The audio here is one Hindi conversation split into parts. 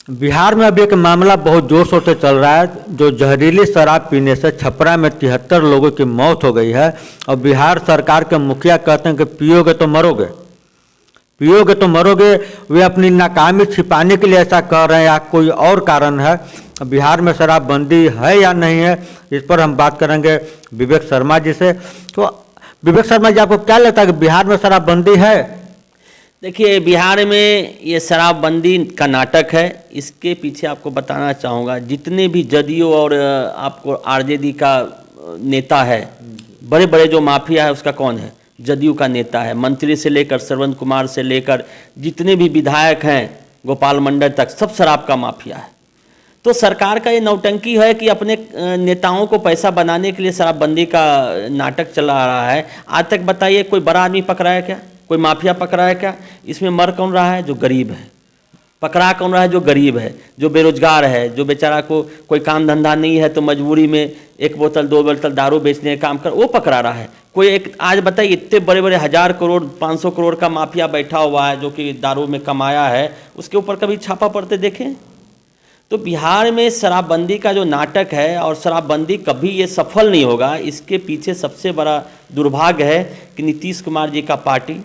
बिहार में अभी एक मामला बहुत जोर शोर से चल रहा है। जो जहरीली शराब पीने से छपरा में 73 लोगों की मौत हो गई है और बिहार सरकार के मुखिया कहते हैं कि पियोगे तो मरोगे, पियोगे तो मरोगे। वे अपनी नाकामी छिपाने के लिए ऐसा कह रहे हैं या कोई और कारण है? बिहार में शराबबंदी है या नहीं है, इस पर हम बात करेंगे विवेक शर्मा जी से। तो विवेक शर्मा जी, आपको क्या लगता है कि बिहार में शराबबंदी है? देखिए, बिहार में ये शराबबंदी का नाटक है। इसके पीछे आपको बताना चाहूँगा, जितने भी जदयू और आपको आरजेडी का नेता है, बड़े बड़े जो माफिया है, उसका कौन है? जदयू का नेता है। मंत्री से लेकर श्रवण कुमार से लेकर जितने भी विधायक हैं, गोपाल मंडल तक, सब शराब का माफिया है। तो सरकार का ये नौटंकी है कि अपने नेताओं को पैसा बनाने के लिए शराबबंदी का नाटक चला रहा है। आज तक बताइए, कोई बड़ा आदमी पकड़ा है क्या? कोई माफिया पकड़ा है क्या? इसमें मर कौन रहा है? जो गरीब है। पकड़ा कौन रहा है? जो गरीब है, जो बेरोजगार है, जो बेचारा को कोई काम धंधा नहीं है तो मजबूरी में 1 बोतल 2 बोतल दारू बेचने का काम कर, वो पकड़ा रहा है। कोई एक, आज बताइए, इतने बड़े बड़े 1000 करोड़ 500 करोड़ का माफिया बैठा हुआ है जो कि दारू में कमाया है, उसके ऊपर कभी छापा पड़ते देखें? तो बिहार में शराबबंदी का जो नाटक है, और शराबबंदी कभी ये सफल नहीं होगा, इसके पीछे सबसे बड़ा दुर्भाग्य है कि नीतीश कुमार जी का पार्टी,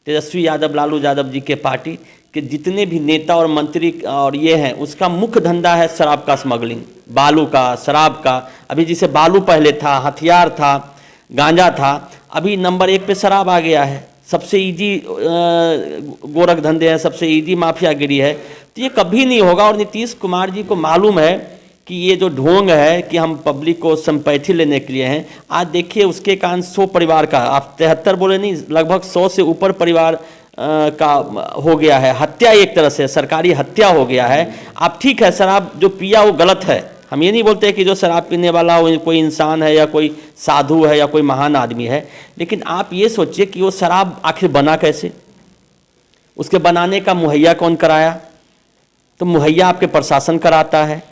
तेजस्वी यादव, लालू यादव जी के पार्टी के जितने भी नेता और मंत्री और ये हैं, उसका मुख्य धंधा है शराब का स्मगलिंग, बालू का, शराब का। अभी जिसे बालू पहले था, हथियार था, गांजा था, अभी नंबर 1 पे शराब आ गया है। सबसे इजी गोरख धंधे हैं, सबसे इजी माफियागिरी है। तो ये कभी नहीं होगा। और नीतीश कुमार जी को मालूम है कि ये जो ढोंग है कि हम पब्लिक को संपैथी लेने के लिए हैं। आज देखिए, उसके कारण 100 परिवार का, आप 73 बोले नहीं, लगभग 100 से ऊपर परिवार का हो गया है हत्या। एक तरह से सरकारी हत्या हो गया है। आप ठीक है, शराब जो पिया वो गलत है, हम ये नहीं बोलते कि जो शराब पीने वाला वो कोई इंसान है या कोई साधु है या कोई महान आदमी है, लेकिन आप ये सोचिए कि वो शराब आखिर बना कैसे, उसके बनाने का मुहैया कौन कराया? तो मुहैया आपके प्रशासन कराता है।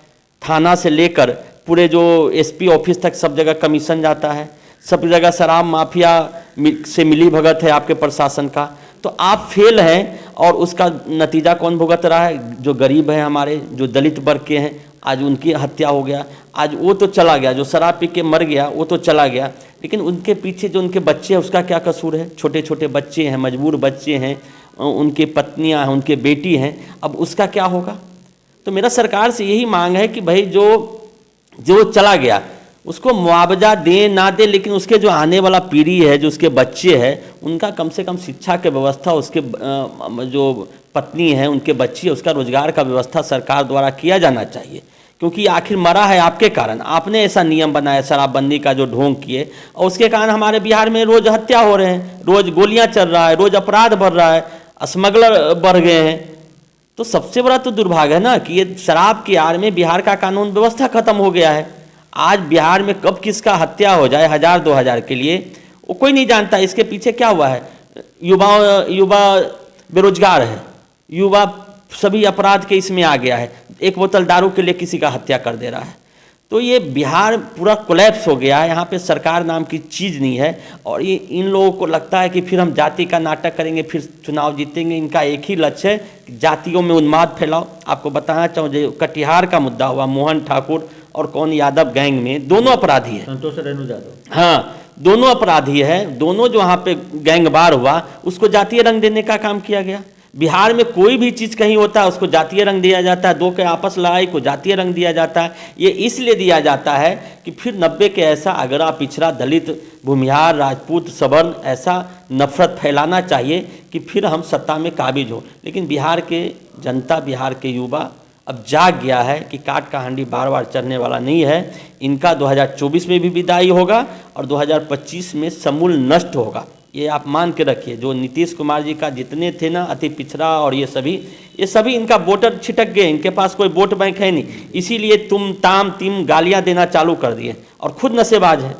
थाना से लेकर पूरे जो एसपी ऑफिस तक सब जगह कमीशन जाता है, सब जगह शराब माफिया से मिली भगत है आपके प्रशासन का। तो आप फेल हैं, और उसका नतीजा कौन भुगत रहा है? जो गरीब हैं हमारे, जो दलित वर्ग के हैं, आज उनकी हत्या हो गया। आज वो तो चला गया, जो शराब पी के मर गया वो तो चला गया, लेकिन उनके पीछे जो उनके बच्चे हैं, उसका क्या कसूर है? छोटे छोटे बच्चे हैं, मजबूर बच्चे हैं, उनकी पत्नियां हैं, उनके बेटी हैं, अब उसका क्या होगा? तो मेरा सरकार से यही मांग है कि भाई जो चला गया उसको मुआवजा दे ना दे, लेकिन उसके जो आने वाला पीढ़ी है, जो उसके बच्चे हैं, उनका कम से कम शिक्षा की व्यवस्था, उसके जो पत्नी है, उनके बच्ची है, उसका रोजगार का व्यवस्था सरकार द्वारा किया जाना चाहिए। क्योंकि आखिर मरा है आपके कारण, आपने ऐसा नियम बनाया शराबबंदी का जो ढोंग किए, और उसके कारण हमारे बिहार में रोज हत्या हो रहे हैं, रोज गोलियां चल रहा है, रोज अपराध बढ़ रहा है, स्मगलर बढ़ गए हैं। तो सबसे बड़ा तो दुर्भाग्य है ना कि ये शराब की आड़ में बिहार का कानून व्यवस्था खत्म हो गया है। आज बिहार में कब किसका हत्या हो जाए 1000-2000 के लिए, वो कोई नहीं जानता। इसके पीछे क्या हुआ है? युवा बेरोजगार है, युवा सभी अपराध के इसमें आ गया है, 1 बोतल दारू के लिए किसी का हत्या कर दे रहा है। तो ये बिहार पूरा कोलैप्स हो गया है। यहाँ पे सरकार नाम की चीज़ नहीं है, और ये इन लोगों को लगता है कि फिर हम जाति का नाटक करेंगे, फिर चुनाव जीतेंगे। इनका एक ही लक्ष्य है कि जातियों में उन्माद फैलाओ। आपको बताना चाहूँ, जो कटिहार का मुद्दा हुआ, मोहन ठाकुर और कौन यादव गैंग में, दोनों अपराधी है, संतोष रेणु यादव, हाँ, दोनों अपराधी है। दोनों जो वहाँ पे गैंगवार हुआ, उसको जातीय रंग देने का काम किया गया। बिहार में कोई भी चीज़ कहीं होता है उसको जातीय रंग दिया जाता है, दो के आपस लड़ाई को जातीय रंग दिया जाता है। ये इसलिए दिया जाता है कि फिर 90 के ऐसा अगरा पिछड़ा दलित भूमिहार राजपूत सवर्ण ऐसा नफरत फैलाना चाहिए कि फिर हम सत्ता में काबिज हो। लेकिन बिहार के जनता, बिहार के युवा अब जाग गया है कि काट का हांडी बार बार चढ़ने वाला नहीं है। इनका 2024 में भी विदाई होगा और 2025 में समूल नष्ट होगा, ये आप मान के रखिए। जो नीतीश कुमार जी का जितने थे ना अति पिछड़ा और ये सभी इनका वोटर छिटक गए, इनके पास कोई वोट बैंक है नहीं, इसीलिए तुम ताम तिम गालियां देना चालू कर दिए। और खुद नशेबाज हैं,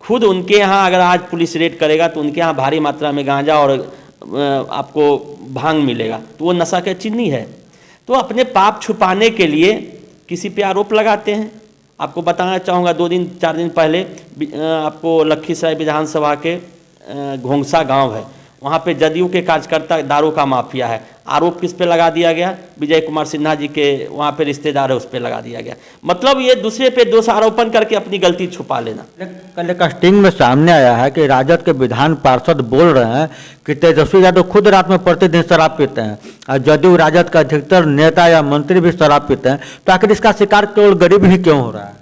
खुद उनके यहाँ अगर आज पुलिस रेड करेगा तो उनके यहाँ भारी मात्रा में गांजा और आपको भांग मिलेगा, तो वो नशा का चिन्ह है। तो अपने पाप छुपाने के लिए किसी पे आरोप लगाते हैं। आपको बताना चाहूँगा 2-4 दिन पहले आपको लखीसराय विधानसभा के घोंगसा गांव है, वहाँ पे जदयू के कार्यकर्ता दारू का माफिया है, आरोप किस पे लगा दिया गया? विजय कुमार सिन्हा जी के वहाँ पे रिश्तेदार है, उस पे लगा दिया गया। मतलब ये दूसरे पे दोष आरोपण करके अपनी गलती छुपा लेना। कल एक स्टिंग में सामने आया है कि राजद के विधान पार्षद बोल रहे हैं कि तेजस्वी यादव खुद रात में प्रतिदिन शराब पीते हैं और जदयू राजद का अधिकतर नेता या मंत्री भी शराब पीते हैं, तो आखिर इसका शिकार केवल गरीब ही क्यों हो रहा है?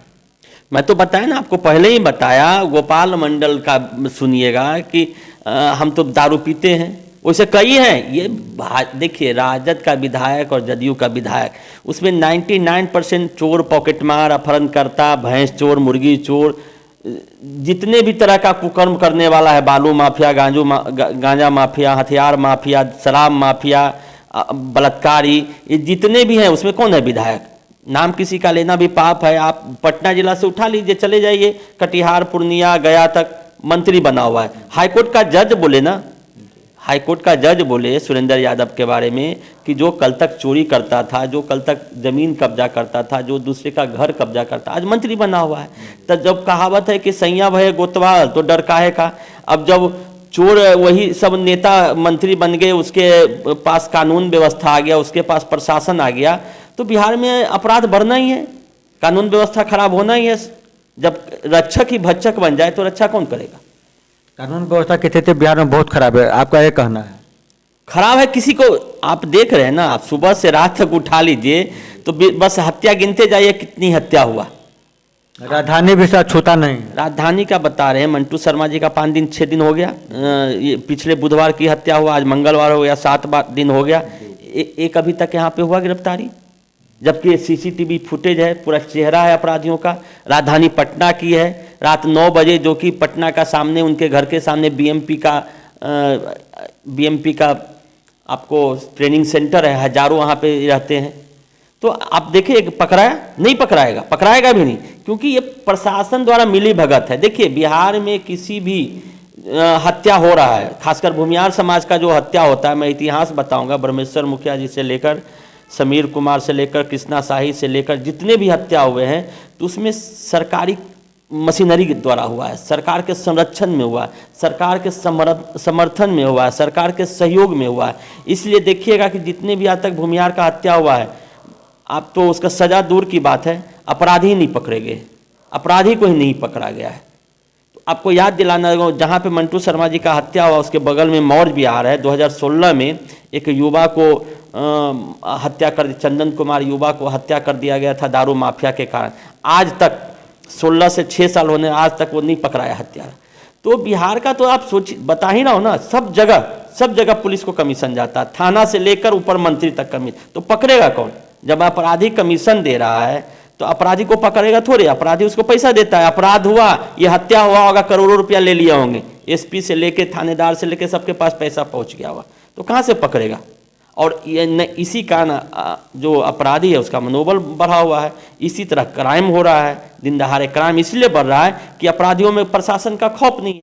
मैं तो बताया ना, आपको पहले ही बताया, गोपाल मंडल का सुनिएगा कि हम तो दारू पीते हैं, वैसे कई हैं। ये देखिए, राजद का विधायक और जदयू का विधायक, उसमें 99% चोर, पॉकेटमार, अपहरणकर्ता, भैंस चोर, मुर्गी चोर, जितने भी तरह का कुकर्म करने वाला है, बालू माफिया, गांजा माफिया, हथियार माफिया, शराब माफिया, बलात्कारी, ये जितने भी हैं उसमें कौन है विधायक? नाम किसी का लेना भी पाप है। आप पटना जिला से उठा लीजिए, चले जाइए कटिहार, पूर्णिया, गया तक मंत्री बना हुआ है। हाईकोर्ट का जज बोले ना, हाईकोर्ट का जज बोले सुरेंद्र यादव के बारे में कि जो कल तक चोरी करता था, जो कल तक जमीन कब्जा करता था, जो दूसरे का घर कब्जा करता, आज मंत्री बना हुआ है। तो जब कहावत है कि सैया भय गोतवाल तो डर काहे का, अब जब चोर वही सब नेता मंत्री बन गए, उसके पास कानून व्यवस्था आ गया, उसके पास प्रशासन आ गया, तो बिहार में अपराध बढ़ना ही है, कानून व्यवस्था खराब होना ही है। जब रक्षक ही भक्षक बन जाए तो रक्षा कौन करेगा? कानून व्यवस्था की स्थिति बिहार में बहुत खराब है, आपका ये कहना है? खराब है। किसी को आप देख रहे हैं ना, आप सुबह से रात तक उठा लीजिए तो बस हत्या गिनते जाइए, कितनी हत्या हुआ। राजधानी भी शायद छूता नहीं। राजधानी का बता रहे हैं, मंटू शर्मा जी का 5 दिन 6 दिन हो गया, ये पिछले बुधवार की हत्या हुआ, आज मंगलवार हो गया, 7 दिन हो गया, एक अभी तक यहाँ पे हुआ गिरफ्तारी, जबकि सीसीटीवी फुटेज है, पूरा चेहरा है अपराधियों का। राजधानी पटना की है, रात 9 बजे, जो कि पटना का सामने, उनके घर के सामने बीएमपी का आपको ट्रेनिंग सेंटर है, हजारों वहाँ पे रहते हैं। तो आप देखिए, पकड़ाया नहीं, पकड़ाएगा भी नहीं, क्योंकि ये प्रशासन द्वारा मिली भगत है। देखिए, बिहार में किसी भी हत्या हो रहा है, खासकर भूमिहार समाज का जो हत्या होता है, मैं इतिहास बताऊंगा, ब्रह्मेश्वर मुखिया जी से लेकर समीर कुमार से लेकर कृष्णा शाही से लेकर जितने भी हत्या हुए हैं, तो उसमें सरकारी मशीनरी के द्वारा हुआ है, सरकार के संरक्षण में हुआ है, सरकार के समर्थन में हुआ है, सरकार के सहयोग में हुआ है। इसलिए देखिएगा कि जितने भी आज तक भूमिहार का हत्या हुआ है, आप तो उसका सजा दूर की बात है, अपराधी नहीं पकड़े गए, अपराधी को ही नहीं पकड़ा गया है। तो आपको याद दिलाना, जहाँ पे मंटू शर्मा जी का हत्या हुआ, उसके बगल में मौर्य बिहार है। 2016 में एक युवा को हत्या कर, चंदन कुमार युवा को हत्या कर दिया गया था दारू माफिया के कारण। आज तक 16 से 6 साल होने, आज तक वो नहीं पकड़ाया हत्यारा। तो बिहार का तो आप सोचिए, बता ही ना हो ना, सब जगह पुलिस को कमीशन जाता है, थाना से लेकर ऊपर मंत्री तक कमीशन। तो पकड़ेगा कौन? जब अपराधी कमीशन दे रहा है तो अपराधी को पकड़ेगा थोड़े, अपराधी उसको पैसा देता है। अपराध हुआ, ये हत्या हुआ होगा, करोड़ों रुपया ले लिया होंगे, एसपी से लेके थानेदार से लेके सबके पास पैसा पहुंच गया होगा, तो कहाँ से पकड़ेगा? और इसी कारण जो अपराधी है उसका मनोबल बढ़ा हुआ है। इसी तरह क्राइम हो रहा है, दिन दहाड़े क्राइम इसलिए बढ़ रहा है कि अपराधियों में प्रशासन का खौफ नहीं है।